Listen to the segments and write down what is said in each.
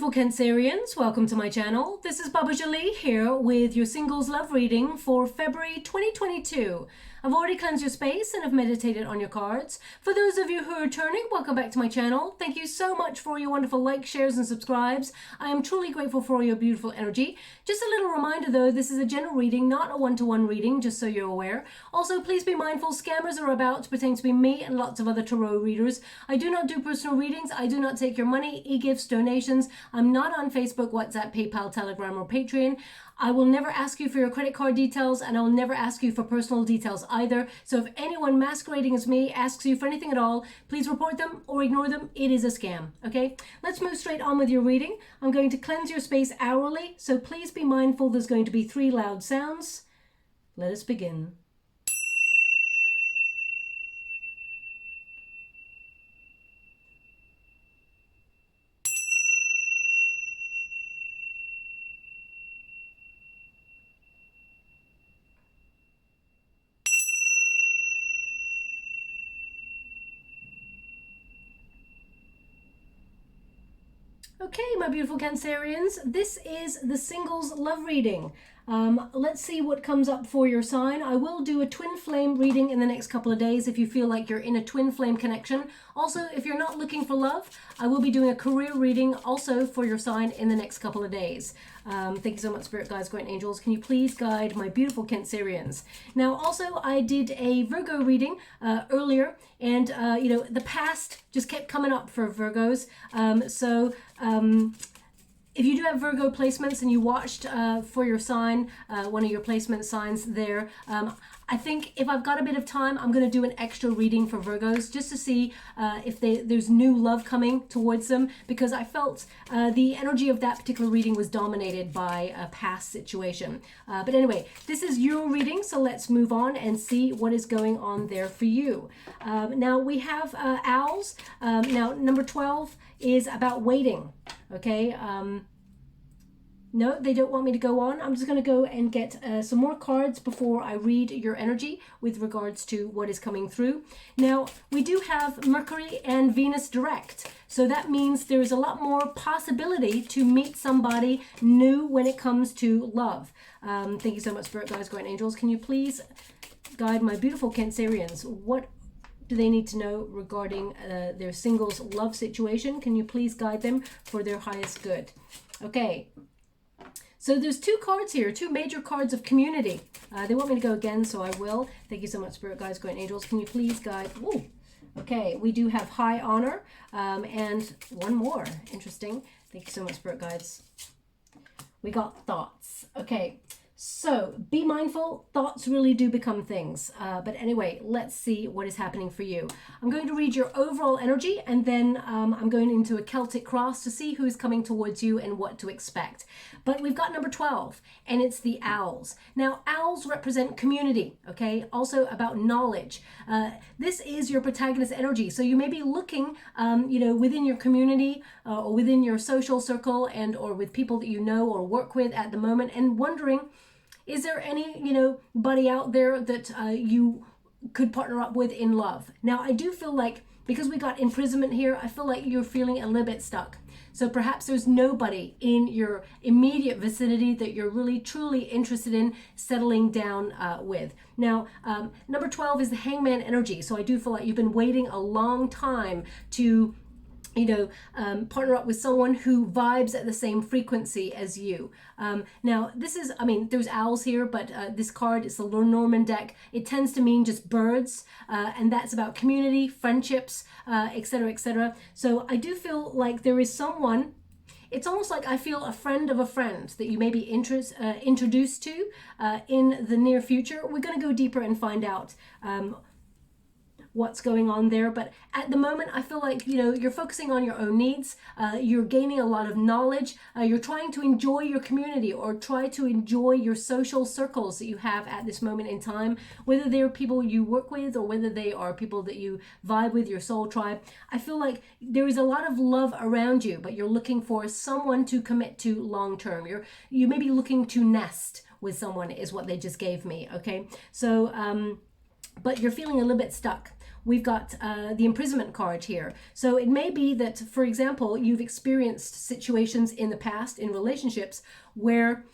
beautiful Cancerians, welcome to my channel. This is Baba Jolie here with your singles love reading for February 2022. I've already cleansed your space and have meditated on your cards. For those of you who are returning, welcome back to my channel. Thank you so much for your wonderful likes, shares and subscribes. I am truly grateful for your beautiful energy. Just a little reminder though, this is a general reading, not a one-to-one reading, just so you're aware. Also, please be mindful, scammers are about to pretend to be me and lots of other tarot readers. I do not do personal readings. I do not take your money, e-gifts, donations. I'm not on Facebook, WhatsApp, PayPal, Telegram or Patreon. I will never ask you for your credit card details and I will never ask you for personal details either. So if anyone masquerading as me asks you for anything at all, please report them or ignore them. It is a scam, okay? Let's move straight on with your reading. I'm going to cleanse your space hourly, so please be mindful there's going to be 3 loud sounds. Let us begin. Okay, my beautiful Cancerians, this is the singles love reading. Let's see what comes up for your sign. I will do a twin flame reading in the next couple of days if you feel like you're in a twin flame connection. Also, if you're not looking for love, I will be doing a career reading also for your sign in the next couple of days. Thank you so much, Spirit Guides, Great Angels. Can you please guide my beautiful Cancerians? Now, also, I did a Virgo reading earlier, and, you know, the past just kept coming up for Virgos. If you do have Virgo placements and you watched for your sign, one of your placement signs there, I think if I've got a bit of time, I'm going to do an extra reading for Virgos just to see if there's new love coming towards them, because I felt the energy of that particular reading was dominated by a past situation. But anyway, this is your reading, so let's move on and see what is going on there for you. Now we have owls. Now number 12 is about waiting. Okay, no, they don't want me to go on. I'm just going to go and get some more cards before I read your energy with regards to what is coming through. Now, we do have Mercury and Venus direct. So that means there is a lot more possibility to meet somebody new when it comes to love. Thank you so much, Spirit Guides, Great Angels. Can you please guide my beautiful Cancerians? What do they need to know regarding their singles love situation? Can you please guide them for their highest good? Okay. So there's 2 cards here, 2 major cards of community. They want me to go again, so I will. Thank you so much, Spirit Guides, Great Angels. Can you please guide? Ooh. Okay, we do have high honor and one more. Interesting. Thank you so much, Spirit Guides. We got thoughts. Okay. So be mindful, thoughts really do become things. But anyway, let's see what is happening for you. I'm going to read your overall energy and then I'm going into a Celtic cross to see who's coming towards you and what to expect. But we've got number 12 and it's the owls. Now, owls represent community, okay? Also about knowledge. This is your protagonist energy. So you may be looking, you know, within your community or within your social circle and or with people that you know or work with at the moment and wondering, is there any, you know, buddy out there that you could partner up with in love? Now, I do feel like, because we got imprisonment here, I feel like you're feeling a little bit stuck. So perhaps there's nobody in your immediate vicinity that you're really, truly interested in settling down with. Now, number 12 is the hangman energy. So I do feel like you've been waiting a long time to, you know, partner up with someone who vibes at the same frequency as you. Now, this is, I mean, there's owls here, but this card, it's the Lenormand deck. It tends to mean just birds, and that's about community, friendships, etc., etc. So I do feel like there is someone, it's almost like I feel a friend of a friend that you may be introduced to in the near future. We're going to go deeper and find out what's going on there, but at the moment I feel like, you know, you're focusing on your own needs, you're gaining a lot of knowledge, you're trying to enjoy your community or try to enjoy your social circles that you have at this moment in time, whether they're people you work with or whether they are people that you vibe with, your soul tribe. I feel like there is a lot of love around you, but you're looking for someone to commit to long term. You may be looking to nest with someone is what they just gave me, okay? So but you're feeling a little bit stuck. we've got the imprisonment card here. So it may be that, for example, you've experienced situations in the past in relationships where,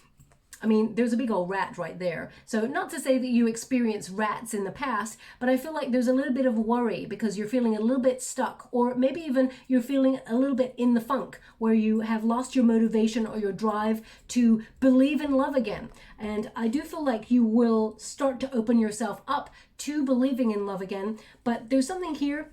I mean, there's a big old rat right there. So not to say that you experienced rats in the past, but I feel like there's a little bit of worry because you're feeling a little bit stuck, or maybe even you're feeling a little bit in the funk where you have lost your motivation or your drive to believe in love again. And I do feel like you will start to open yourself up to believing in love again. But there's something here.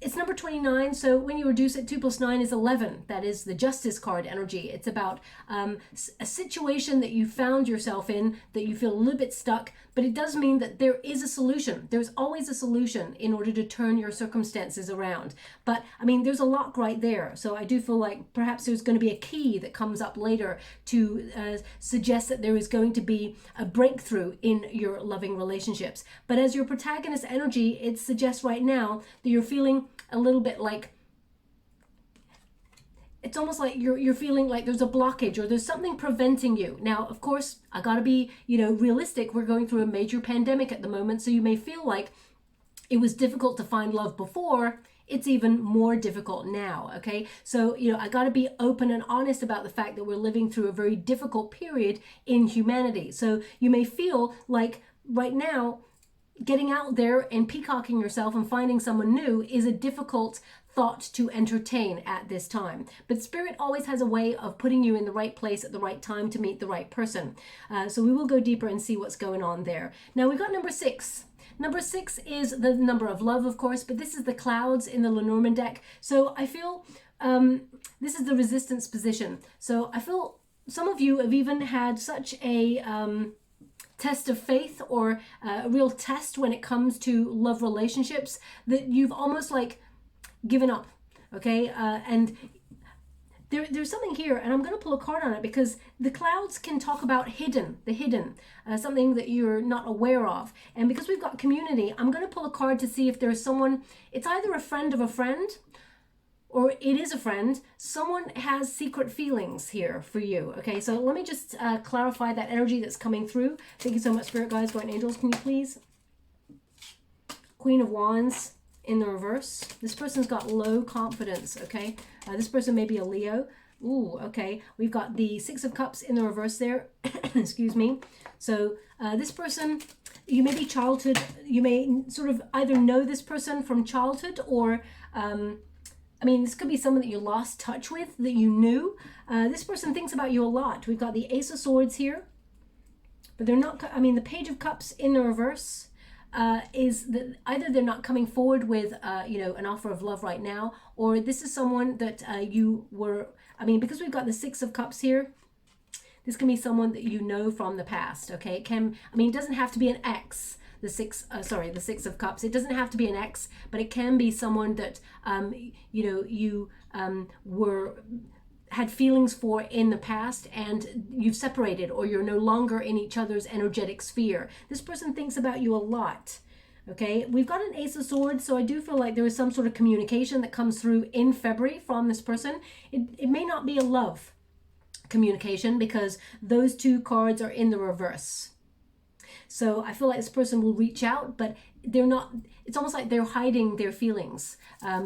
It's number 29, so when you reduce it, 2 plus 9 is 11. That is the Justice card energy. It's about a situation that you found yourself in that you feel a little bit stuck, but it does mean that there is a solution. There's always a solution in order to turn your circumstances around. But, I mean, there's a lock right there. So I do feel like perhaps there's going to be a key that comes up later to suggest that there is going to be a breakthrough in your loving relationships. But as your protagonist energy, it suggests right now that you're feeling a little bit like, it's almost like you're feeling like there's a blockage or there's something preventing you. Now, of course, I gotta be, realistic. We're going through a major pandemic at the moment, so you may feel like it was difficult to find love before. It's even more difficult now, okay? So, I gotta be open and honest about the fact that we're living through a very difficult period in humanity. So you may feel like right now, getting out there and peacocking yourself and finding someone new is a difficult thought to entertain at this time. But Spirit always has a way of putting you in the right place at the right time to meet the right person. So we will go deeper and see what's going on there. Now we've got number 6. Number 6 is the number of love, of course, but this is the clouds in the Lenormand deck. So I feel this is the resistance position. So I feel some of you have even had such a test of faith or a real test when it comes to love relationships that you've almost like given up, okay? And there's something here, and I'm going to pull a card on it because the clouds can talk about the hidden, something that you're not aware of. And because we've got community, I'm going to pull a card to see if there's someone, it's either a friend of a friend or it is a friend, someone has secret feelings here for you. Okay, so let me just clarify that energy that's coming through. Thank you so much, Spirit Guides, Guardian Angels. Can you please? Queen of Wands in the reverse. This person's got low confidence, okay? This person may be a Leo. Ooh, okay. We've got the 6 of Cups in the reverse there. Excuse me. So this person, you may be childhood. You may sort of either know this person from childhood or... this could be someone that you lost touch with, that you knew. This person thinks about you a lot. We've got the Ace of Swords here, but they're not, the Page of Cups in the reverse is that either they're not coming forward with, an offer of love right now, or this is someone that you were, because we've got the 6 of Cups here, this can be someone that you know from the past, okay? It can, it doesn't have to be an ex. The 6 of Cups. It doesn't have to be an ex, but it can be someone that you had feelings for in the past and you've separated, or you're no longer in each other's energetic sphere. This person thinks about you a lot. Okay, we've got an Ace of Swords, so I do feel like there is some sort of communication that comes through in February from this person. It may not be a love communication because those 2 cards are in the reverse. So I feel like this person will reach out, but they're not, it's almost like they're hiding their feelings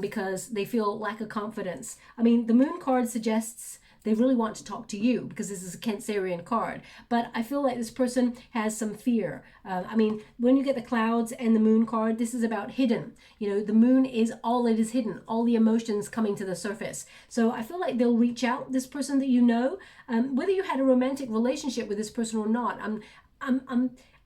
because they feel lack of confidence. The Moon card suggests they really want to talk to you because this is a Cancerian card. But I feel like this person has some fear. When you get the clouds and the Moon card, this is about hidden. The Moon is all that is hidden, all the emotions coming to the surface. So I feel like they'll reach out, this person that you know, whether you had a romantic relationship with this person or not.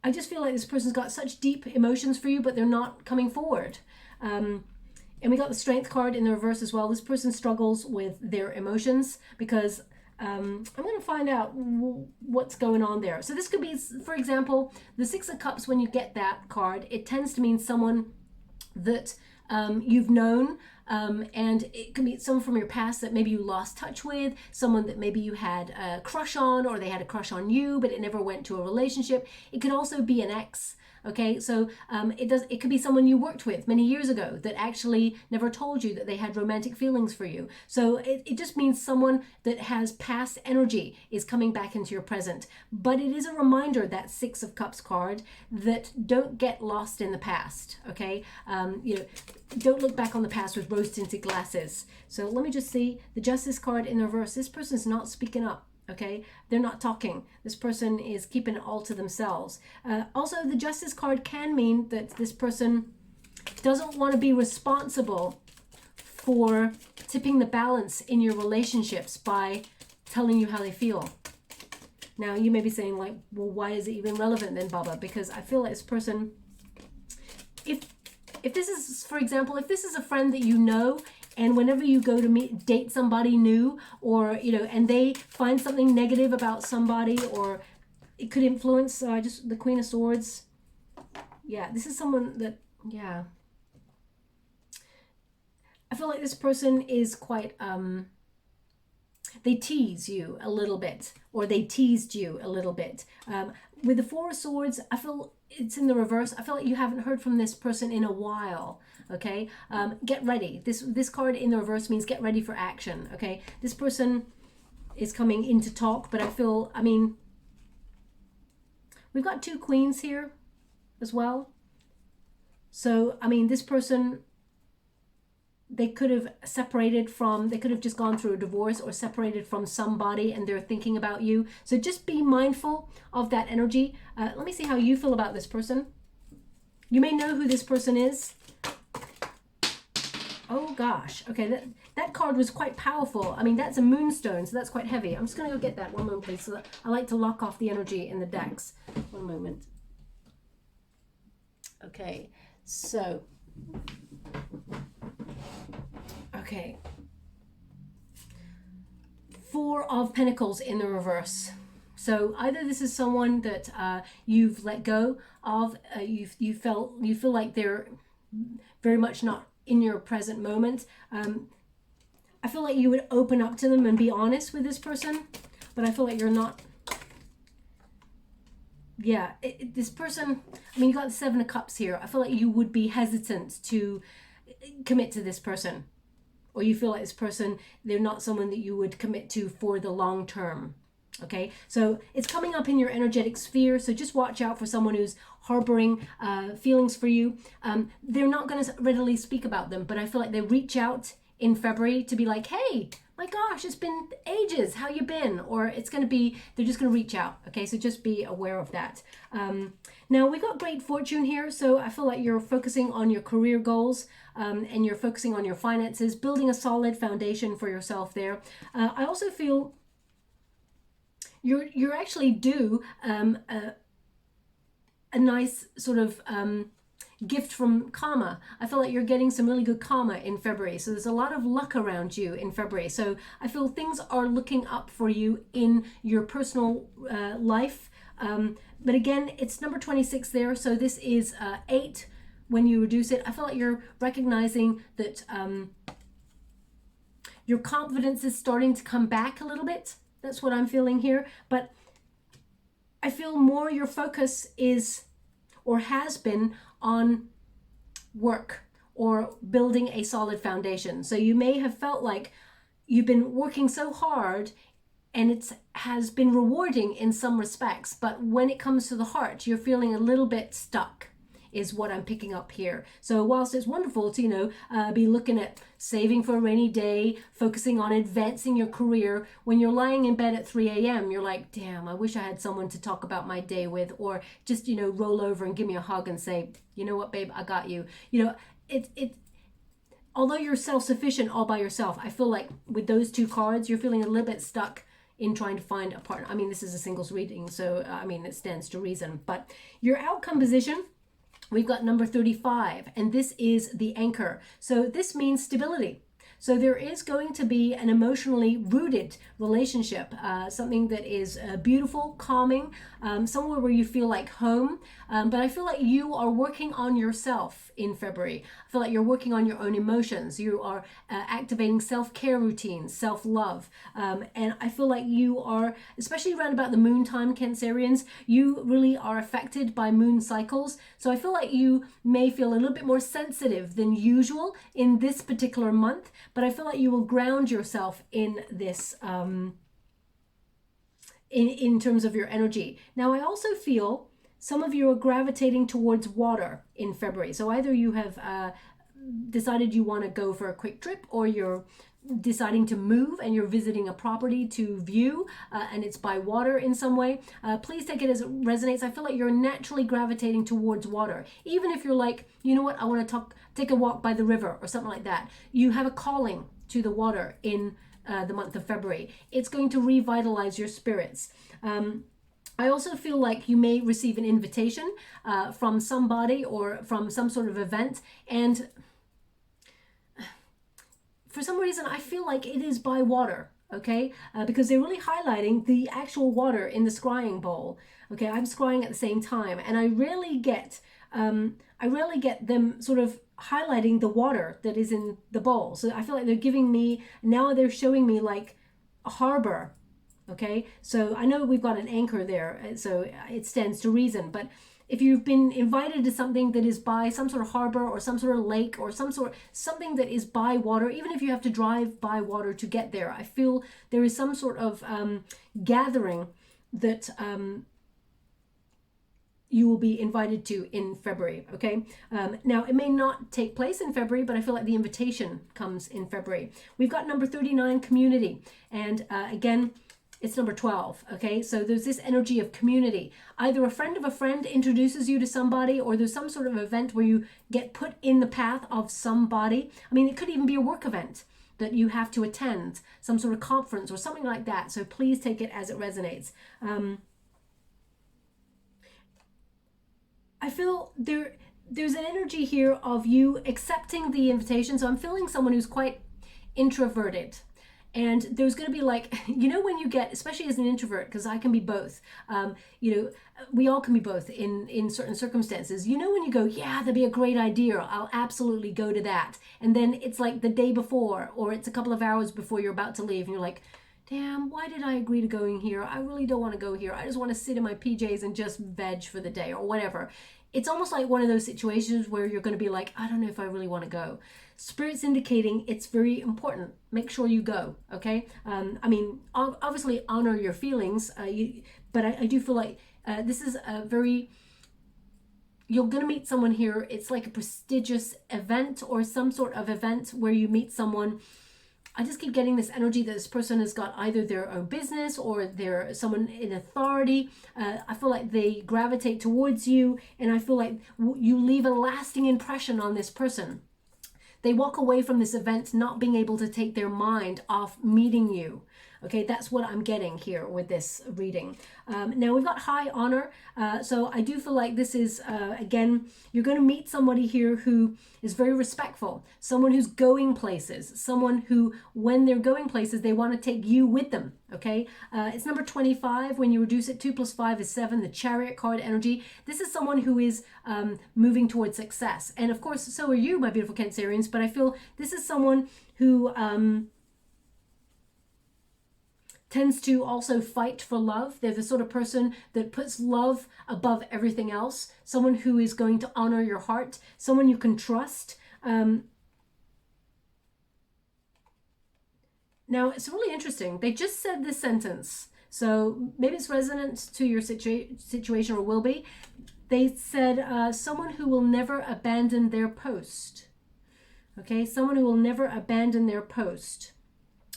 I just feel like this person's got such deep emotions for you, but they're not coming forward. And we got the Strength card in the reverse as well. This person struggles with their emotions because I'm going to find out what's going on there. So this could be, for example, the 6 of Cups. When you get that card, it tends to mean someone that you've known, and it can be someone from your past that maybe you lost touch with, someone that maybe you had a crush on, or they had a crush on you, but it never went to a relationship. It could also be an ex. Okay, so it could be someone you worked with many years ago that actually never told you that they had romantic feelings for you. So it just means someone that has past energy is coming back into your present. But it is a reminder, that Six of Cups card, that don't get lost in the past. Okay, you know, don't look back on the past with rose-tinted glasses. So let me just see the Justice card in the reverse. This person's not speaking up. Okay, they're not talking. This person is keeping it all to themselves. Also, the Justice card can mean that this person doesn't want to be responsible for tipping the balance in your relationships by telling you how they feel. Now, you may be saying, like, well, why is it even relevant then, Baba? Because I feel like this person, if this is, for example, if this is a friend that you know, and whenever you go to date somebody new, or, you know, and they find something negative about somebody, or it could influence just the Queen of Swords. Yeah, this is someone that, yeah. I feel like this person is quite, they tease you a little bit, or they teased you a little bit. With the Four of Swords, I feel it's in the reverse. I feel like you haven't heard from this person in a while. Okay, get ready. This card in the reverse means get ready for action. Okay, this person is coming in to talk, but I feel, I mean, we've got two queens here as well. So, I mean, this person, they could have separated from, they could have just gone through a divorce or separated from somebody, and they're thinking about you. So just be mindful of that energy. Let me see how you feel about this person. You may know who this person is. Oh gosh, okay, that card was quite powerful. I mean, that's a moonstone, so that's quite heavy. I'm just gonna go get that. One moment, please. So I like to lock off the energy in the decks. One moment. Okay, so, okay. Four of Pentacles in the reverse. So either this is someone that you've let go of, you feel like they're very much not in your present moment. I feel like you would open up to them and be honest with this person, but I feel like you're not. Yeah, this person, I mean, you got the Seven of Cups here. I feel like you would be hesitant to commit to this person, or you feel like this person, they're not someone that you would commit to for the long term. Okay, so it's coming up in your energetic sphere, so just watch out for someone who's harboring feelings for you. They're not going to readily speak about them, but I feel like they reach out in February to be like, hey, my gosh, it's been ages, how you been? Or it's going to be, they're just going to reach out. Okay, so just be aware of that. Now, we got great fortune here, so I feel like you're focusing on your career goals, and you're focusing on your finances, building a solid foundation for yourself there. I also feel you're actually due a nice sort of gift from karma. I feel like you're getting some really good karma in February. So there's a lot of luck around you in February. So I feel things are looking up for you in your personal life. But again, it's number 26 there. So this is 8 when you reduce it. I feel like you're recognizing that your confidence is starting to come back a little bit. That's what I'm feeling here. But I feel more your focus is, or has been, on work or building a solid foundation. So you may have felt like you've been working so hard and it has been rewarding in some respects, but when it comes to the heart, you're feeling a little bit stuck, is what I'm picking up here. So whilst it's wonderful to, you know, be looking at saving for a rainy day, focusing on advancing your career, when you're lying in bed at 3 a.m., you're like, damn, I wish I had someone to talk about my day with, or just, you know, roll over and give me a hug and say, you know what, babe, I got you. You know, although you're self-sufficient all by yourself, I feel like with those two cards, you're feeling a little bit stuck in trying to find a partner. I mean, this is a singles reading, so I mean, it stands to reason. But your outcome position, we've got number 35, and this is the anchor. So this means stability. So there is going to be an emotionally rooted relationship, something that is beautiful, calming, somewhere where you feel like home. But I feel like you are working on yourself in February. I feel like you're working on your own emotions. You are activating self-care routines, self-love. And I feel like you are, especially around about the moon time, Cancerians, you really are affected by moon cycles. So I feel like you may feel a little bit more sensitive than usual in this particular month, but I feel like you will ground yourself in this, in terms of your energy. Now, I also feel some of you are gravitating towards water in February. So either you have decided you want to go for a quick trip, or you're deciding to move and you're visiting a property to view, and it's by water in some way. Please take it as it resonates. I feel like you're naturally gravitating towards water. Even if you're like, you know what, I want to take a walk by the river or something like that. You have a calling to the water in the month of February. It's going to revitalize your spirits. I also feel like you may receive an invitation from somebody or from some sort of event, and for some reason I feel like it is by water, okay? Because they're really highlighting the actual water in the scrying bowl. Okay, I'm scrying at the same time, and I rarely get them sort of highlighting the water that is in the bowl. So I feel like they're giving me, now they're showing me like a harbor. Okay, so I know we've got an anchor there, so it stands to reason. But if you've been invited to something that is by some sort of harbor or some sort of lake or something that is by water, even if you have to drive by water to get there, I feel there is some sort of gathering that you will be invited to in February, okay? Now, it may not take place in February, but I feel like the invitation comes in February. We've got number 39, community. And again, it's number 12, okay? So there's this energy of community. Either a friend of a friend introduces you to somebody, or there's some sort of event where you get put in the path of somebody. I mean, it could even be a work event that you have to attend, some sort of conference or something like that. So please take it as it resonates. I feel there's an energy here of you accepting the invitation. So I'm feeling someone who's quite introverted. And there's going to be like, you know, when you get, especially as an introvert, because I can be both, you know, we all can be both in certain circumstances. You know, when you go, yeah, that'd be a great idea, I'll absolutely go to that. And then it's like the day before, or it's a couple of hours before you're about to leave, and you're like, damn, why did I agree to going here? I really don't want to go here. I just want to sit in my PJs and just veg for the day or whatever. It's almost like one of those situations where you're going to be like, I don't know if I really want to go. Spirit's indicating it's very important. Make sure you go, okay? I mean, obviously honor your feelings, but I do feel like this is a very, you're going to meet someone here. It's like a prestigious event or some sort of event where you meet someone. I just keep getting this energy that this person has got either their own business or they're someone in authority. I feel like they gravitate towards you, and I feel like you leave a lasting impression on this person. They walk away from this event not being able to take their mind off meeting you. Okay, that's what I'm getting here with this reading. Now we've got high honor. So I do feel like this is, again, you're going to meet somebody here who is very respectful. Someone who's going places. Someone who, when they're going places, they want to take you with them. Okay, it's number 25. When you reduce it, 2 + 5 is 7. The Chariot card energy. This is someone who is moving towards success. And of course, so are you, my beautiful Cancerians. But I feel this is someone who tends to also fight for love. They're the sort of person that puts love above everything else. Someone who is going to honor your heart. Someone you can trust. Now, it's really interesting. They just said this sentence. So maybe it's resonant to your situation or will be. They said, someone who will never abandon their post. Okay, someone who will never abandon their post.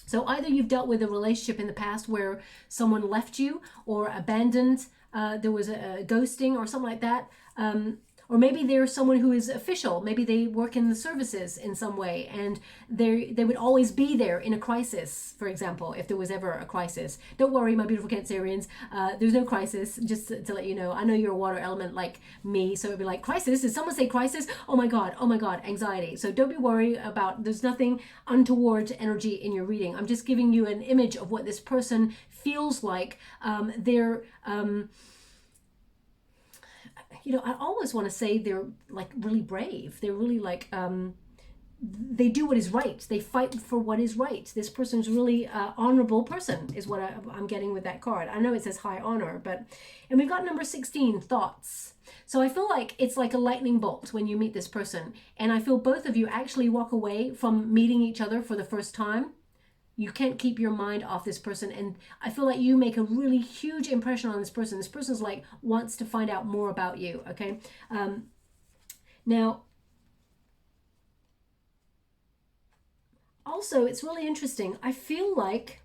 So either you've dealt with a relationship in the past where someone left you or abandoned, there was a ghosting or something like that, or Or maybe they're someone who is official. Maybe they work in the services in some way, and they would always be there in a crisis, for example, if there was ever a crisis. Don't worry, my beautiful Cancerians, there's no crisis, just to let you know. I know you're a water element like me, so it'd be like, crisis? Did someone say crisis? Oh my God, anxiety. So don't be worried about, there's nothing untoward energy in your reading. I'm just giving you an image of what this person feels like. They're I always want to say they're like really brave. They're really like, they do what is right. They fight for what is right. This person's really honorable person is what I'm getting with that card. I know it says high honor, and we've got number 16, thoughts. So I feel like it's like a lightning bolt when you meet this person. And I feel both of you actually walk away from meeting each other for the first time. You can't keep your mind off this person, and I feel like you make a really huge impression on this person. This person's like wants to find out more about you, okay? Now, also, it's really interesting. I feel like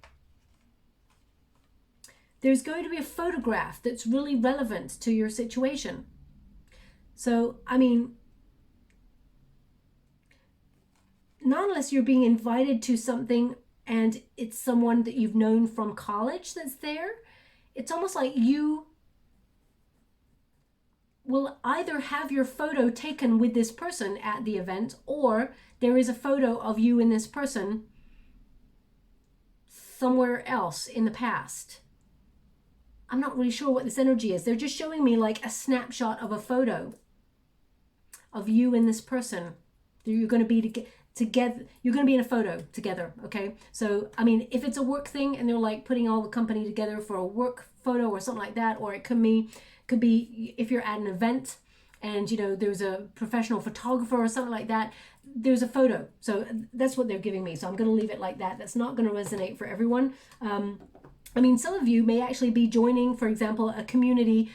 there's going to be a photograph that's really relevant to your situation. So, I mean, not unless you're being invited to something and it's someone that you've known from college that's there, it's almost like you will either have your photo taken with this person at the event, or there is a photo of you and this person somewhere else in the past. I'm not really sure what this energy is. They're just showing me like a snapshot of a photo of you and this person. You're going to be together, you're going to be in a photo together, okay? So, I mean, if it's a work thing and they're like putting all the company together for a work photo or something like that, or it could be if you're at an event and, there's a professional photographer or something like that, there's a photo. So that's what they're giving me. So I'm going to leave it like that. That's not going to resonate for everyone. I mean, some of you may actually be joining, for example, a community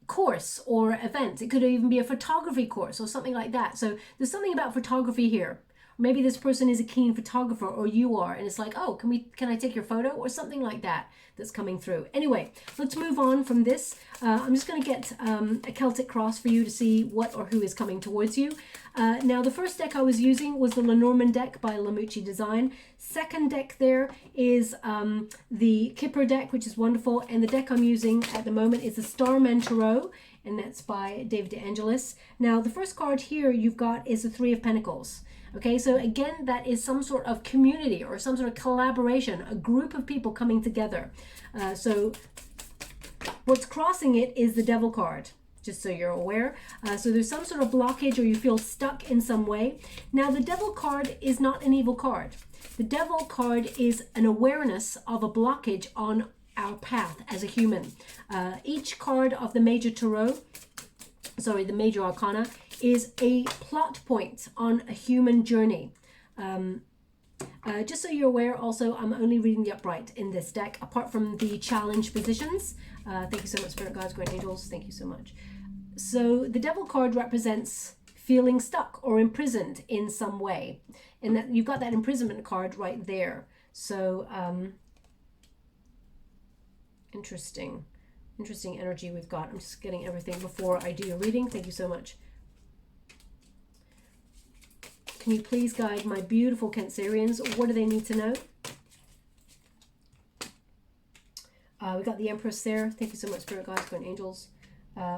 course or event. It could even be a photography course or something like that. So there's something about photography here. Maybe this person is a keen photographer, or you are, and it's like, oh, can I take your photo, or something like that that's coming through. Anyway, let's move on from this. I'm just going to get a Celtic cross for you to see what or who is coming towards you. Now, the first deck I was using was the Lenormand deck by Lamucci Design. Second deck there is the Kipper deck, which is wonderful, and the deck I'm using at the moment is the Starman Tarot, and that's by David de Angelis. Now, the first card here you've got is the Three of Pentacles. Okay, so again, that is some sort of community or some sort of collaboration, a group of people coming together. So what's crossing it is the Devil card, just so you're aware. So there's some sort of blockage, or you feel stuck in some way. Now, the Devil card is not an evil card. The Devil card is an awareness of a blockage on our path as a human. Each card of the major tarot, sorry, the major arcana, is a plot point on a human journey. Just so you're aware, also, I'm only reading the upright in this deck, apart from the challenge positions. Thank you so much, Spirit Guides, Great Angels. Thank you so much. So the Devil card represents feeling stuck or imprisoned in some way. And that you've got that imprisonment card right there. So, interesting energy we've got. I'm just getting everything before I do your reading. Thank you so much. Can you please guide my beautiful Cancerians? What do they need to know? We got the Empress there. Thank you so much, Spirit Guides, Great Angels.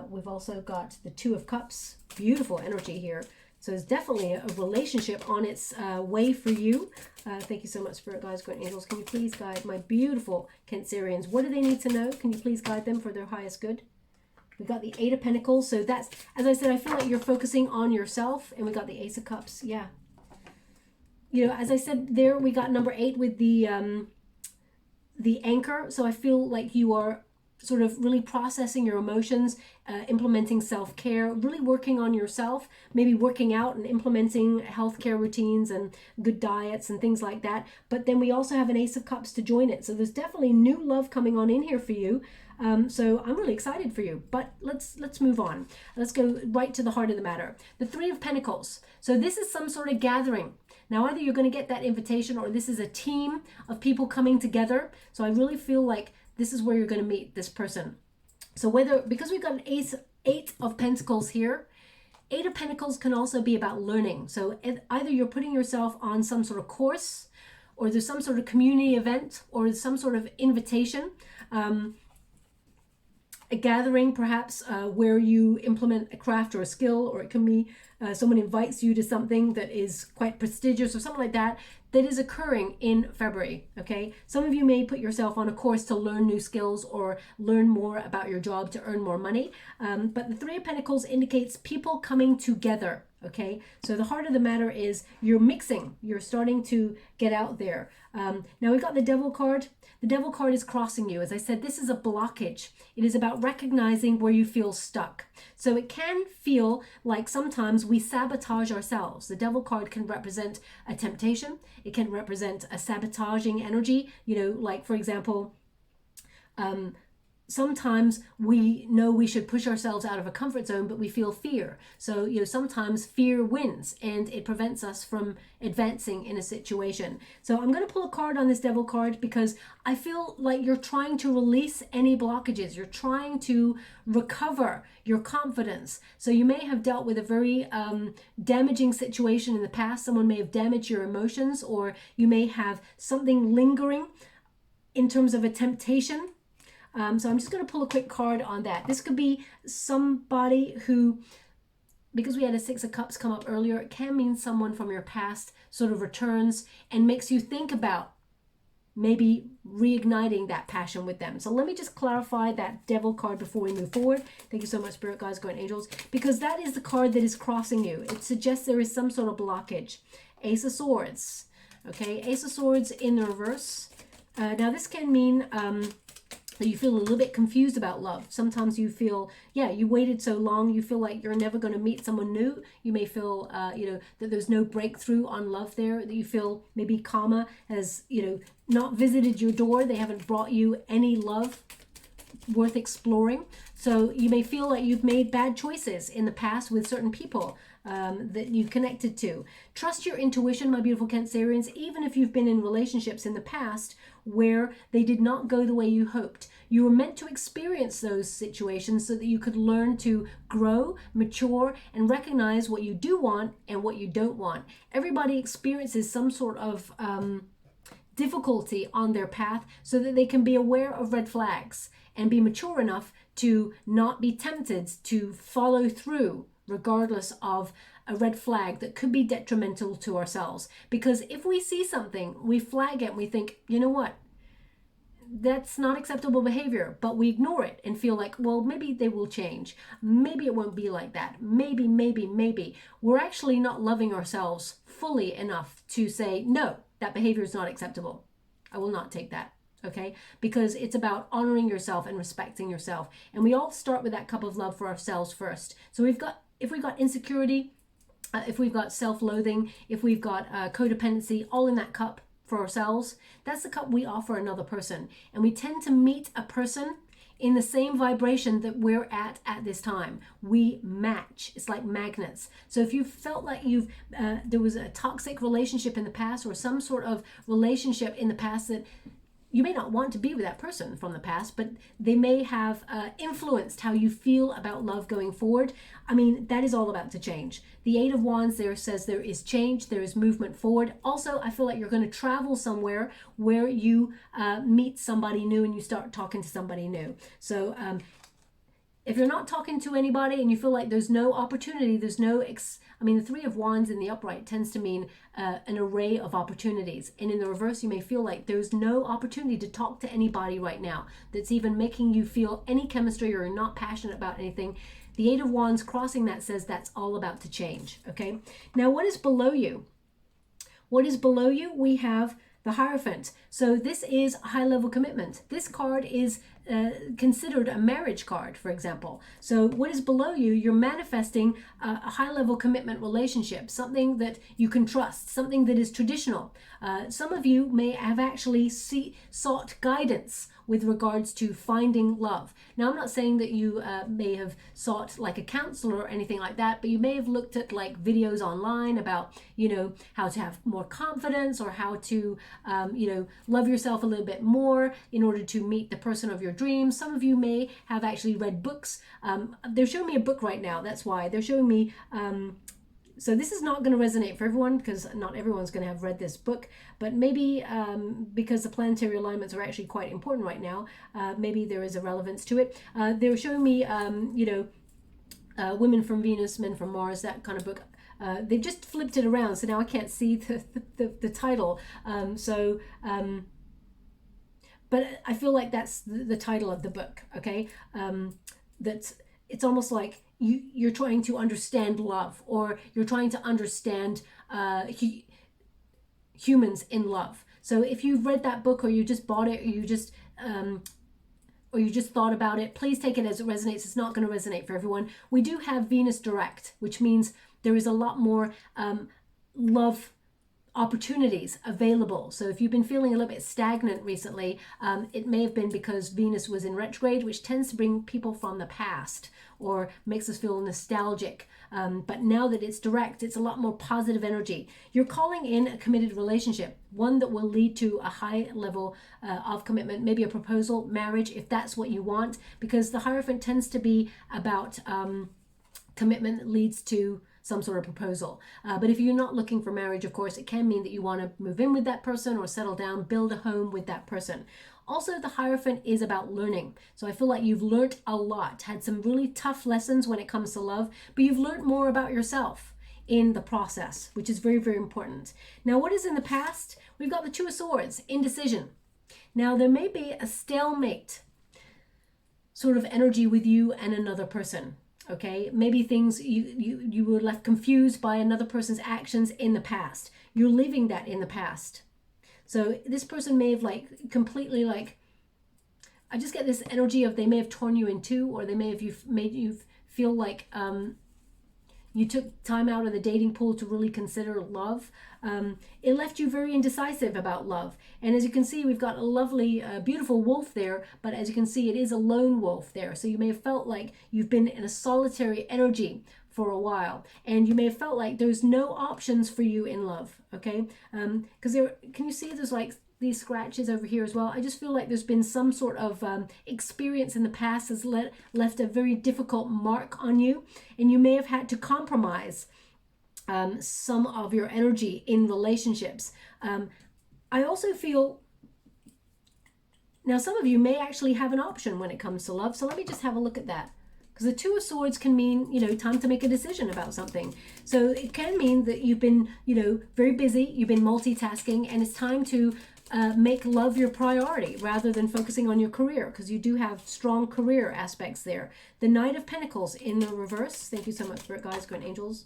We've also got the Two of Cups. Beautiful energy here. So it's definitely a relationship on its way for you. Thank you so much, Spirit Guides, Great Angels. Can you please guide my beautiful Cancerians? What do they need to know? Can you please guide them for their highest good? We got the Eight of Pentacles. So that's, as I said, I feel like you're focusing on yourself. And we got the Ace of Cups. Yeah. As I said there, we got number 8 with the anchor. So I feel like you are sort of really processing your emotions, implementing self-care, really working on yourself, maybe working out and implementing healthcare routines and good diets and things like that. But then we also have an Ace of Cups to join it. So there's definitely new love coming on in here for you. So I'm really excited for you, but let's move on. Let's go right to the heart of the matter. The Three of Pentacles. So this is some sort of gathering. Now, either you're going to get that invitation, or this is a team of people coming together. So I really feel like this is where you're going to meet this person. So because we've got an Ace Eight of Pentacles here. Eight of Pentacles can also be about learning. So either you're putting yourself on some sort of course, or there's some sort of community event, or some sort of invitation, a gathering perhaps where you implement a craft or a skill, or it can be someone invites you to something that is quite prestigious or something like that, that is occurring in February, okay? Some of you may put yourself on a course to learn new skills or learn more about your job to earn more money. But the Three of Pentacles indicates people coming together, okay? So the heart of the matter is you're mixing, you're starting to get out there. Now we've got the Devil card. The Devil card is crossing you. As I said, this is a blockage. It is about recognizing where you feel stuck. So it can feel like sometimes we sabotage ourselves. The Devil card can represent a temptation. It can represent a sabotaging energy. You know, like for example, sometimes we know we should push ourselves out of a comfort zone, but we feel fear. So, you know, sometimes fear wins and it prevents us from advancing in a situation. So I'm going to pull a card on this Devil card because I feel like you're trying to release any blockages. You're trying to recover your confidence. So you may have dealt with a very damaging situation in the past. Someone may have damaged your emotions, or you may have something lingering in terms of a temptation. So I'm just going to pull a quick card on that. This could be somebody who, because we had a Six of Cups come up earlier, it can mean someone from your past sort of returns and makes you think about maybe reigniting that passion with them. So let me just clarify that Devil card before we move forward. Thank you so much, Spirit Guides, Guardian Angels, because that is the card that is crossing you. It suggests there is some sort of blockage. Ace of Swords. Okay, Ace of Swords in the reverse. Now this can mean that you feel a little bit confused about love. Sometimes you feel, yeah, you waited so long, you feel like you're never going to meet someone new. You may feel, you know, that there's no breakthrough on love there, that you feel maybe karma has, you know, not visited your door. They haven't brought you any love worth exploring. So you may feel like you've made bad choices in the past with certain people that you've connected to. Trust your intuition, my beautiful Cancerians, even if you've been in relationships in the past where they did not go the way you hoped. You were meant to experience those situations so that you could learn to grow, mature, and recognize what you do want and what you don't want. Everybody experiences some sort of difficulty on their path so that they can be aware of red flags and be mature enough to not be tempted to follow through regardless of a red flag that could be detrimental to ourselves. Because if we see something, we flag it and we think, you know what, that's not acceptable behavior, but we ignore it and feel like, well, maybe they will change. Maybe it won't be like that. Maybe. We're actually not loving ourselves fully enough to say, no, that behavior is not acceptable. I will not take that. Okay, because it's about honoring yourself and respecting yourself. And we all start with that cup of love for ourselves first. So if we've got insecurity, if we've got self-loathing, if we've got codependency, all in that cup for ourselves, that's the cup we offer another person. And we tend to meet a person in the same vibration that we're at this time. We match. It's like magnets. So if you felt like there was a toxic relationship in the past, or some sort of relationship in the past that you may not want to be with that person from the past, but they may have influenced how you feel about love going forward. I mean, that is all about to change. The Eight of Wands there says there is change, there is movement forward. Also, I feel like you're going to travel somewhere where you meet somebody new and you start talking to somebody new. So if you're not talking to anybody and you feel like there's no opportunity, there's no, I mean, the Three of Wands in the upright tends to mean an array of opportunities. And in the reverse, you may feel like there's no opportunity to talk to anybody right now that's even making you feel any chemistry, or you're not passionate about anything. The Eight of Wands crossing that says that's all about to change, okay? Now, what is below you? What is below you? We have the Hierophant. So this is a high-level commitment. This card is considered a marriage card, for example. So what is below you? You're manifesting a high-level commitment relationship, something that you can trust, something that is traditional. Some of you may have actually sought guidance with regards to finding love. Now, I'm not saying that you may have sought like a counselor or anything like that, but you may have looked at like videos online about, you know, how to have more confidence, or how to, you know, love yourself a little bit more in order to meet the person of your dreams. Some of you may have actually read books. They're showing me a book right now. That's why they're showing me, so this is not going to resonate for everyone, because not everyone's going to have read this book, but maybe because the planetary alignments are actually quite important right now, maybe there is a relevance to it. They're showing me, you know, Women from Venus, Men from Mars, that kind of book. They've just flipped it around, so now I can't see the title. But I feel like that's the title of the book, okay? That's, it's almost like you're trying to understand love, or you're trying to understand humans in love. So if you've read that book, or you just bought it, or you just thought about it, please take it as it resonates. It's not going to resonate for everyone. We do have Venus direct, which means there is a lot more love opportunities available. So if you've been feeling a little bit stagnant recently, it may have been because Venus was in retrograde, which tends to bring people from the past or makes us feel nostalgic. But now that it's direct, it's a lot more positive energy. You're calling in a committed relationship, one that will lead to a high level of commitment, maybe a proposal, marriage, if that's what you want, because the Hierophant tends to be about commitment that leads to some sort of proposal. But if you're not looking for marriage, of course, it can mean that you want to move in with that person or settle down, build a home with that person. Also, the Hierophant is about learning. So I feel like you've learned a lot, had some really tough lessons when it comes to love, but you've learned more about yourself in the process, which is very, very important. Now, what is in the past? We've got the Two of Swords, indecision. Now, there may be a stalemate sort of energy with you and another person. Okay, maybe things you were left confused by another person's actions in the past. You're leaving that in the past. So this person may have like completely like, I just get this energy of they may have torn you in two, or they may have made you feel like you took time out of the dating pool to really consider love. It left you very indecisive about love. And as you can see, we've got a lovely, beautiful wolf there, but as you can see, it is a lone wolf there. So you may have felt like you've been in a solitary energy for a while, and you may have felt like there's no options for you in love, okay? Because can you see there's like these scratches over here as well? I just feel like there's been some sort of experience in the past has left a very difficult mark on you, and you may have had to compromise some of your energy in relationships. I also feel, now some of you may actually have an option when it comes to love, so let me just have a look at that. Because the Two of Swords can mean, you know, time to make a decision about something. So it can mean that you've been, you know, very busy, you've been multitasking, and it's time to make love your priority rather than focusing on your career, because you do have strong career aspects there. The Knight of Pentacles in the reverse. Thank you so much for it, guys, great angels.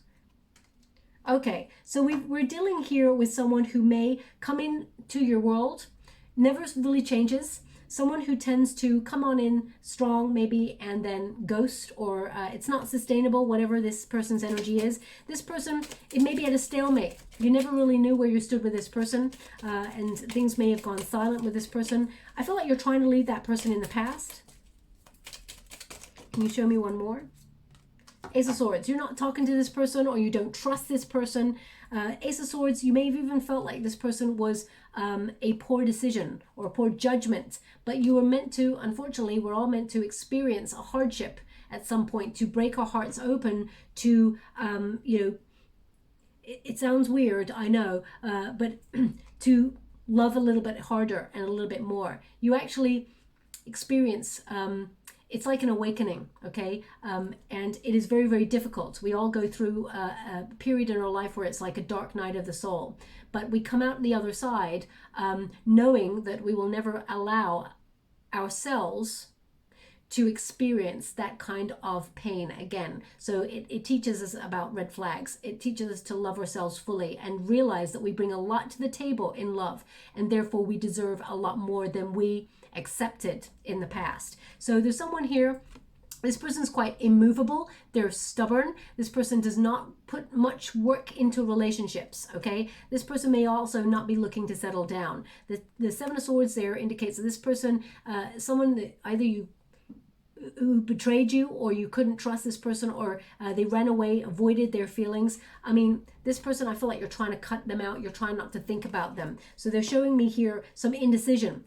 Okay, so we're dealing here with someone who may come into your world, never really changes. Someone who tends to come on in strong maybe and then ghost, or it's not sustainable, whatever this person's energy is. This person, it may be at a stalemate. You never really knew where you stood with this person, and things may have gone silent with this person. I feel like you're trying to leave that person in the past. Can you show me one more? Ace of Swords, you're not talking to this person, or you don't trust this person. Ace of Swords, you may have even felt like this person was a poor decision or a poor judgment, but you were meant to, unfortunately, we're all meant to experience a hardship at some point to break our hearts open to, you know, it sounds weird, I know, but to love a little bit harder and a little bit more. You actually experience, it's like an awakening, okay? And it is very, very difficult. We all go through a period in our life where it's like a dark night of the soul. But we come out the other side knowing that we will never allow ourselves to experience that kind of pain again. So it teaches us about red flags. It teaches us to love ourselves fully and realize that we bring a lot to the table in love, and therefore we deserve a lot more than we accepted in the past. So there's someone here This person's quite immovable. They're stubborn. This person does not put much work into relationships, okay? This person may also not be looking to settle down. The Seven of Swords there indicates that this person, someone that either you who betrayed you, or you couldn't trust this person, or they ran away, avoided their feelings. I mean, this person, I feel like you're trying to cut them out. You're trying not to think about them. So they're showing me here some indecision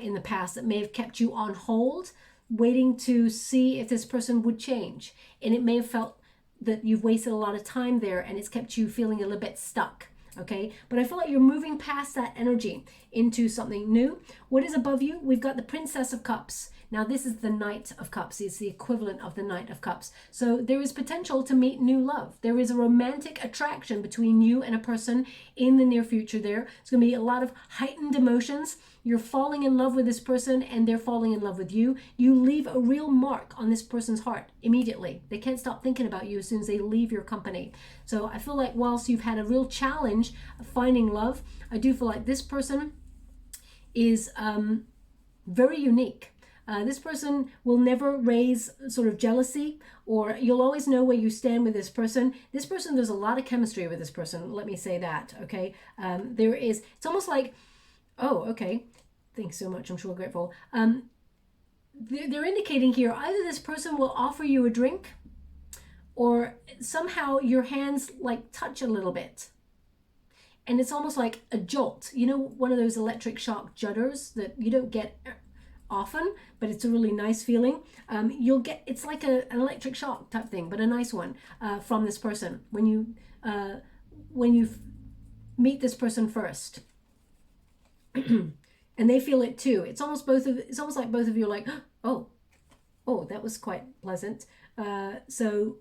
in the past that may have kept you on hold, waiting to see if this person would change. And it may have felt that you've wasted a lot of time there, and it's kept you feeling a little bit stuck. Okay, but I feel like you're moving past that energy into something new. What is above you? We've got the Princess of Cups. Now this is the Knight of Cups. It's the equivalent of the Knight of Cups. So there is potential to meet new love. There is a romantic attraction between you and a person in the near future there. It's going to be a lot of heightened emotions. You're falling in love with this person, and they're falling in love with you. You leave a real mark on this person's heart immediately. They can't stop thinking about you as soon as they leave your company. So I feel like whilst you've had a real challenge of finding love, I do feel like this person is very unique. This person will never raise sort of jealousy, or you'll always know where you stand with this person. This person, there's a lot of chemistry with this person. Let me say that, okay? There is, it's almost like, oh, okay, thanks so much, I'm sure grateful. They're indicating here, either this person will offer you a drink, or somehow your hands like touch a little bit. And it's almost like a jolt. You know, one of those electric shock judders that you don't get often, but it's a really nice feeling. You'll get, it's like an electric shock type thing, but a nice one from this person when you meet this person first. And they feel it too. It's almost like both of you are like, oh, that was quite pleasant. So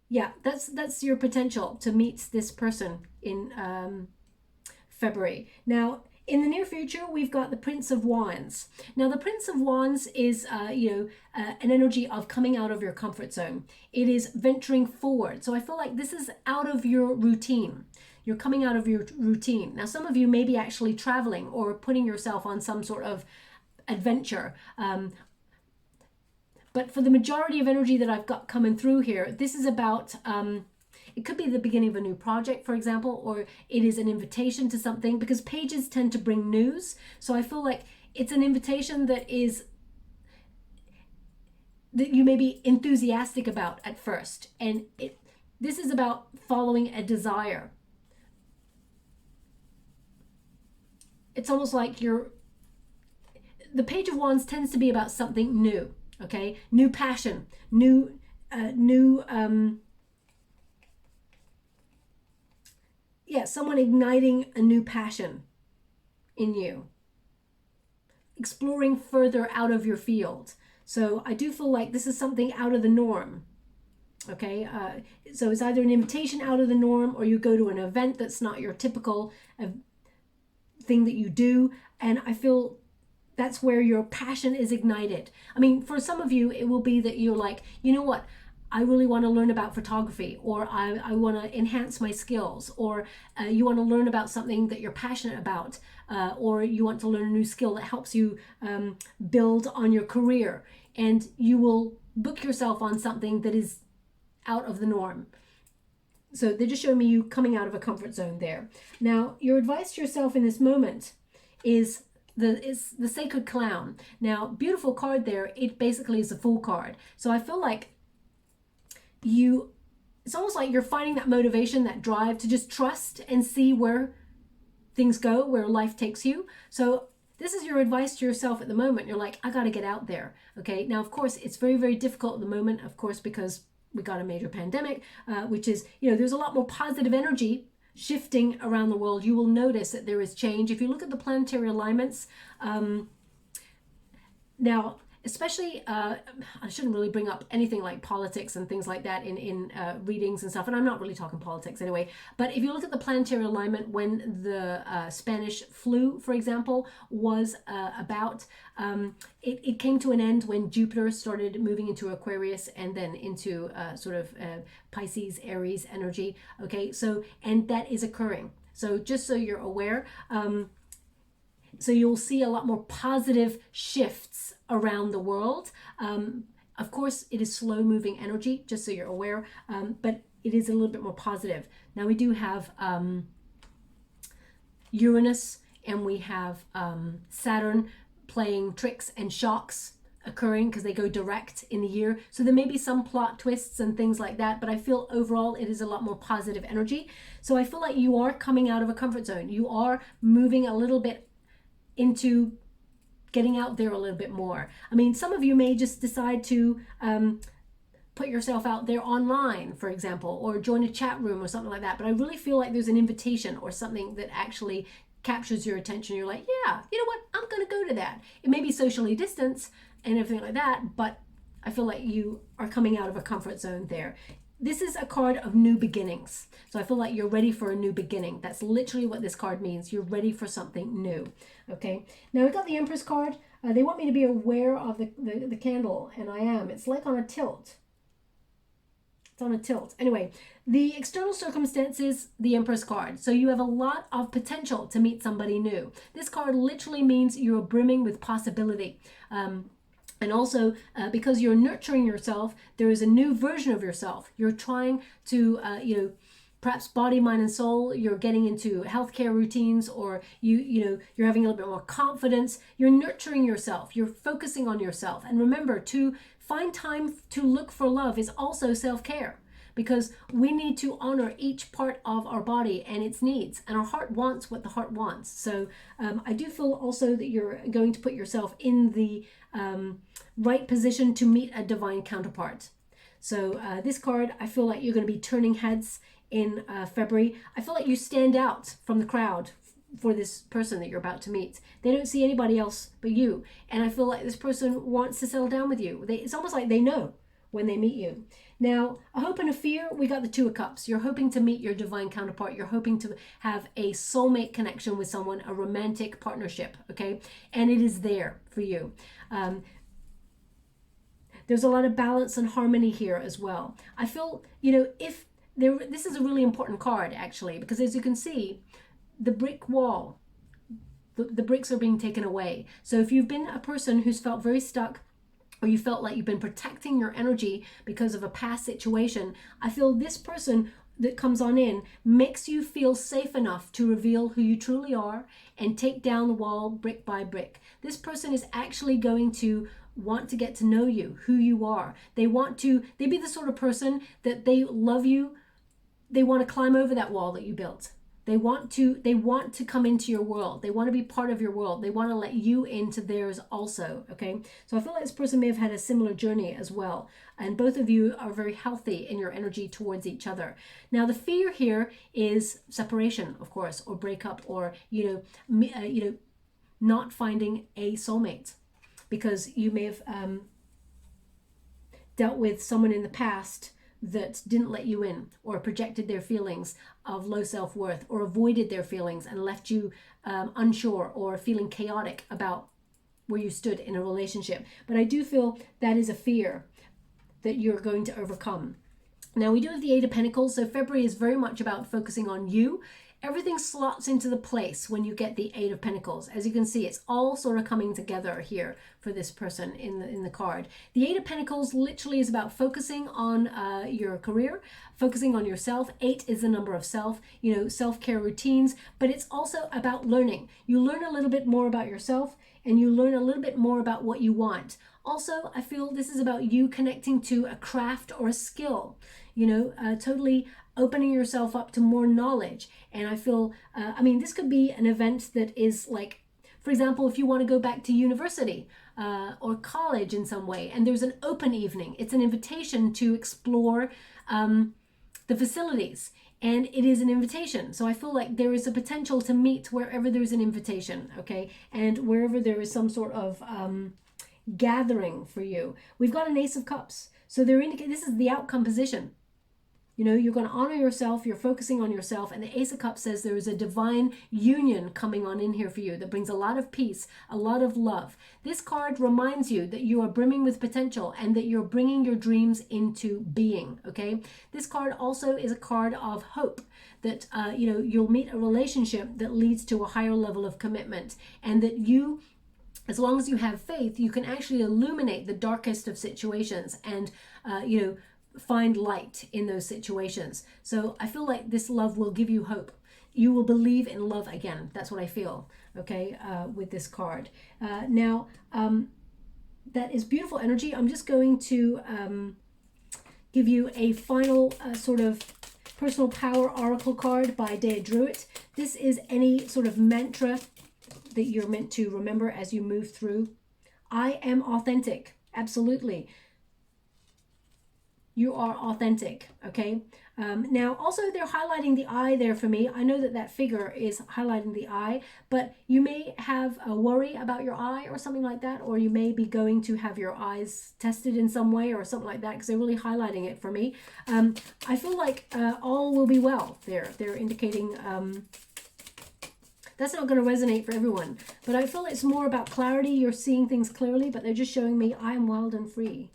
yeah, that's your potential to meet this person in February. Now, in the near future, we've got the Prince of Wands. Now, the Prince of Wands is, an energy of coming out of your comfort zone. It is venturing forward. So I feel like this is out of your routine. You're coming out of your routine. Now, some of you may be actually traveling or putting yourself on some sort of adventure. But for the majority of energy that I've got coming through here, this is about... it could be the beginning of a new project, for example, or it is an invitation to something, because pages tend to bring news. So I feel like it's an invitation that you may be enthusiastic about at first. And this is about following a desire. It's almost like the Page of Wands tends to be about something new, okay? New passion, someone igniting a new passion in you, exploring further out of your field. So I do feel like this is something out of the norm, okay? So it's either an invitation out of the norm, or you go to an event that's not your typical thing that you do, and I feel that's where your passion is ignited. I mean, for some of you, it will be that you're like, you know what? I really want to learn about photography, or I want to enhance my skills, or you want to learn about something that you're passionate about, or you want to learn a new skill that helps you build on your career, and you will book yourself on something that is out of the norm. So they're just showing me you coming out of a comfort zone there. Now, your advice to yourself in this moment is the Sacred Clown. Now, beautiful card there. It basically is a Fool card. So I feel like it's almost like you're finding that motivation, that drive to just trust and see where things go, where life takes you. So this is your advice to yourself at the moment. You're like, I got to get out there. Okay. Now, of course, it's very, very difficult at the moment, of course, because we got a major pandemic, which is, there's a lot more positive energy shifting around the world. You will notice that there is change. If you look at the planetary alignments, now, especially, I shouldn't really bring up anything like politics and things like that in readings and stuff, and I'm not really talking politics anyway, but if you look at the planetary alignment when the Spanish flu, for example, was about, it came to an end when Jupiter started moving into Aquarius and then into sort of Pisces, Aries energy, okay? So, and that is occurring. So just so you're aware, So you'll see a lot more positive shifts around the world. Of course, it is slow moving energy, just so you're aware, but it is a little bit more positive. Now we do have Uranus, and we have Saturn playing tricks and shocks occurring because they go direct in the year. So there may be some plot twists and things like that, but I feel overall it is a lot more positive energy. So I feel like you are coming out of a comfort zone. You are moving a little bit into getting out there a little bit more. I mean, some of you may just decide to put yourself out there online, for example, or join a chat room or something like that. But I really feel like there's an invitation or something that actually captures your attention. You're like, yeah, you know what? I'm going to go to that. It may be socially distanced and everything like that, but I feel like you are coming out of a comfort zone there. This is a card of new beginnings. So I feel like you're ready for a new beginning. That's literally what this card means. You're ready for something new. Okay. Now we've got the Empress card. They want me to be aware of the candle, and I am. It's like on a tilt. It's on a tilt. Anyway, the external circumstances, the Empress card. So you have a lot of potential to meet somebody new. This card literally means you're brimming with possibility. And also, because you're nurturing yourself, there is a new version of yourself. You're trying to, perhaps body, mind, and soul. You're getting into healthcare routines, or you're having a little bit more confidence. You're nurturing yourself. You're focusing on yourself. And remember, to find time to look for love is also self-care, because we need to honor each part of our body and its needs, and our heart wants what the heart wants. So I do feel also that you're going to put yourself in the right position to meet a divine counterpart. So this card, I feel like you're going to be turning heads in February. I feel like you stand out from the crowd for this person that you're about to meet. They don't see anybody else but you, and I feel like this person wants to settle down with you. It's almost like they know when they meet you. Now, a hope and a fear, we got the Two of Cups. You're hoping to meet your divine counterpart. You're hoping to have a soulmate connection with someone, a romantic partnership, okay? And it is there for you. There's a lot of balance and harmony here as well. I feel, this is a really important card, actually, because as you can see, the brick wall, the bricks are being taken away. So if you've been a person who's felt very stuck, or you felt like you've been protecting your energy because of a past situation, I feel this person that comes on in makes you feel safe enough to reveal who you truly are and take down the wall brick by brick. This person is actually going to want to get to know you, who you are. They be the sort of person that they love you. They want to climb over that wall that you built. They want to come into your world. They want to be part of your world. They want to let you into theirs also, okay? So I feel like this person may have had a similar journey as well. And both of you are very healthy in your energy towards each other. Now, the fear here is separation, of course, or breakup, or, not finding a soulmate, because you may have dealt with someone in the past that didn't let you in, or projected their feelings of low self-worth, or avoided their feelings and left you unsure or feeling chaotic about where you stood in a relationship. But I do feel that is a fear that you're going to overcome. Now, we do have the Eight of Pentacles, so February is very much about focusing on you. Everything slots into the place when you get the Eight of Pentacles. As you can see, it's all sort of coming together here for this person in the card. The Eight of Pentacles literally is about focusing on your career, focusing on yourself. 8 is the number of self, self-care routines, but it's also about learning. You learn a little bit more about yourself, and you learn a little bit more about what you want. Also, I feel this is about you connecting to a craft or a skill, totally opening yourself up to more knowledge. And I feel, this could be an event that is like, for example, if you want to go back to university or college in some way, and there's an open evening, it's an invitation to explore the facilities. And it is an invitation. So I feel like there is a potential to meet wherever there's an invitation, okay? And wherever there is some sort of gathering for you. We've got an Ace of Cups. So they're indicating this is the outcome position. You know, you're going to honor yourself. You're focusing on yourself. And the Ace of Cups says there is a divine union coming on in here for you that brings a lot of peace, a lot of love. This card reminds you that you are brimming with potential and that you're bringing your dreams into being, okay? This card also is a card of hope that, you know, you'll meet a relationship that leads to a higher level of commitment, and that you, as long as you have faith, you can actually illuminate the darkest of situations and, you know, find light in those situations. So I feel like this love will give you hope. You will believe in love again. That's what I feel, okay, with this card. Now, that is beautiful energy. I'm just going to give you a final sort of personal power oracle card by DREWIT. This is any sort of mantra that you're meant to remember as you move through. I am authentic. Absolutely. You are authentic, okay? Now, also, they're highlighting the eye there for me. I know that that figure is highlighting the eye, but you may have a worry about your eye or something like that, or you may be going to have your eyes tested in some way or something like that, because they're really highlighting it for me. I feel like all will be well there. They're indicating... that's not going to resonate for everyone, but I feel it's more about clarity. You're seeing things clearly, but they're just showing me I am wild and free.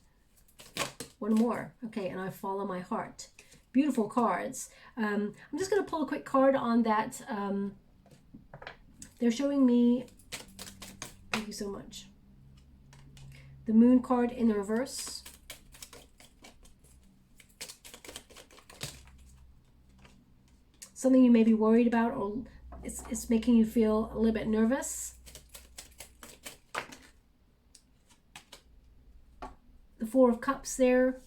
One more. Okay, and I follow my heart. Beautiful cards. I'm just going to pull a quick card on that. They're showing me, thank you so much, the Moon card in the reverse. Something you may be worried about, or it's making you feel a little bit nervous. The Four of Cups there.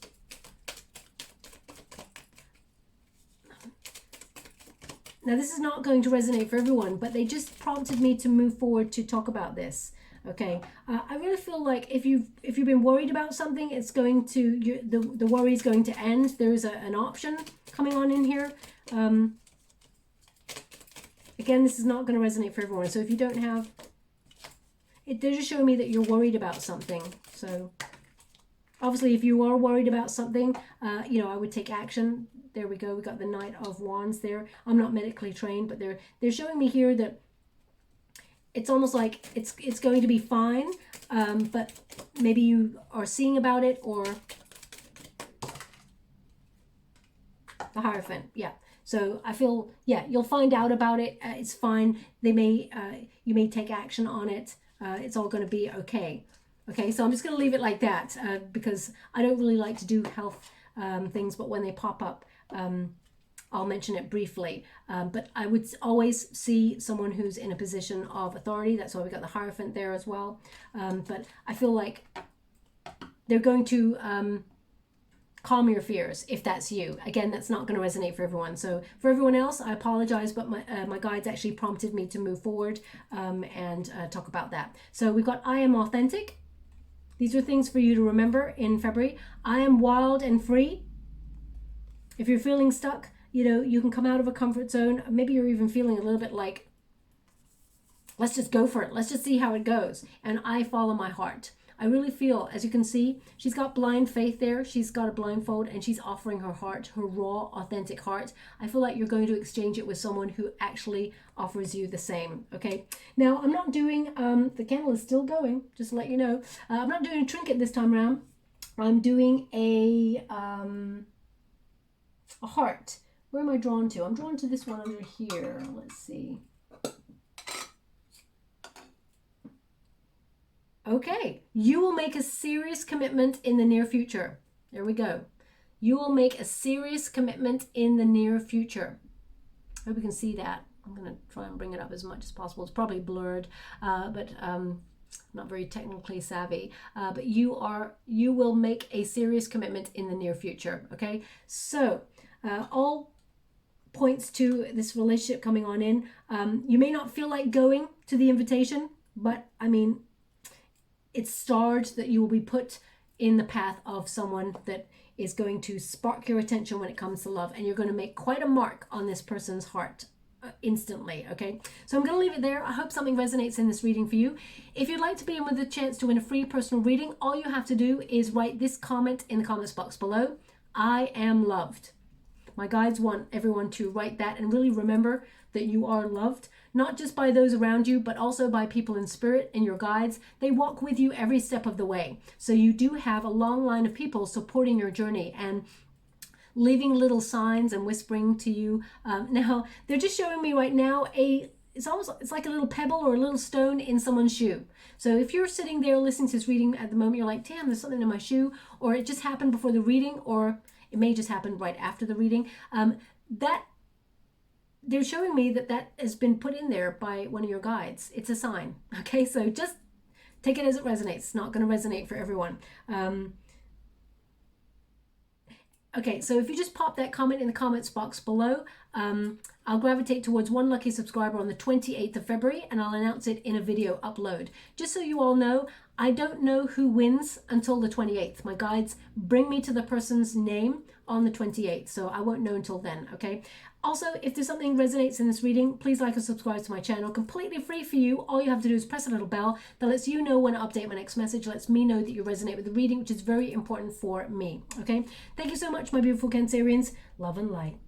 Now, this is not going to resonate for everyone, but they just prompted me to move forward to talk about this. Okay, I really feel like if you've been worried about something, it's going to the worry is going to end. There's an option coming on in here. Again, this is not going to resonate for everyone. So if you don't have it, they're just showing me that you're worried about something. So obviously, if you are worried about something, you know, I would take action. There we go. We got the Knight of Wands there. I'm not medically trained, but they're showing me here that it's almost like it's going to be fine, but maybe you are seeing about it, or the Hierophant. Yeah. So I feel, yeah, you'll find out about it. It's fine. They may, you may take action on it. It's all going to be okay. Okay, so I'm just going to leave it like that because I don't really like to do health things, but when they pop up, I'll mention it briefly. But I would always see someone who's in a position of authority. That's why we got the Hierophant there as well. But I feel like they're going to calm your fears if that's you. Again, that's not going to resonate for everyone. So for everyone else, I apologize, but my guides actually prompted me to move forward and talk about that. So we've got I am authentic. These are things for you to remember in February. I am wild and free. If you're feeling stuck, you know, you can come out of a comfort zone. Maybe you're even feeling a little bit like, let's just go for it. Let's just see how it goes. And I follow my heart. I really feel, as you can see, she's got blind faith there. She's got a blindfold and she's offering her heart, her raw, authentic heart. I feel like you're going to exchange it with someone who actually offers you the same, okay? Now, I'm not doing, the candle is still going, just to let you know. I'm not doing a trinket this time around. I'm doing a heart. Where am I drawn to? I'm drawn to this one under here. Let's see. Okay, you will make a serious commitment in the near future. There we go. You will make a serious commitment in the near future. I hope you can see that. I'm going to try and bring it up as much as possible. It's probably blurred, but not very technically savvy. But you will make a serious commitment in the near future. Okay, so all points to this relationship coming on in. You may not feel like going to the invitation, but I mean, it's starred that you will be put in the path of someone that is going to spark your attention when it comes to love, and you're going to make quite a mark on this person's heart instantly. Okay, so I'm going to leave it there. I hope something resonates in this reading for you. If you'd like to be in with a chance to win a free personal reading, all you have to do is write this comment in the comments box below. I am loved. My guides want everyone to write that and really remember that you are loved, not just by those around you, but also by people in spirit and your guides. They walk with you every step of the way. So you do have a long line of people supporting your journey and leaving little signs and whispering to you. Now, they're just showing me right now it's like a little pebble or a little stone in someone's shoe. So if you're sitting there listening to this reading at the moment, you're like, damn, there's something in my shoe, or it just happened before the reading, or it may just happen right after the reading. That they're showing me that has been put in there by one of your guides. It's a sign. Okay, so just take it as it resonates. It's not going to resonate for everyone. Okay, so if you just pop that comment in the comments box below, I'll gravitate towards one lucky subscriber on the 28th of February, and I'll announce it in a video upload. Just so you all know, I don't know who wins until the 28th. My guides bring me to the person's name on the 28th, so I won't know until then, okay? Also, if there's something resonates in this reading, please like and subscribe to my channel. Completely free for you. All you have to do is press a little bell that lets you know when I update my next message, lets me know that you resonate with the reading, which is very important for me, okay? Thank you so much, my beautiful Cancerians. Love and light.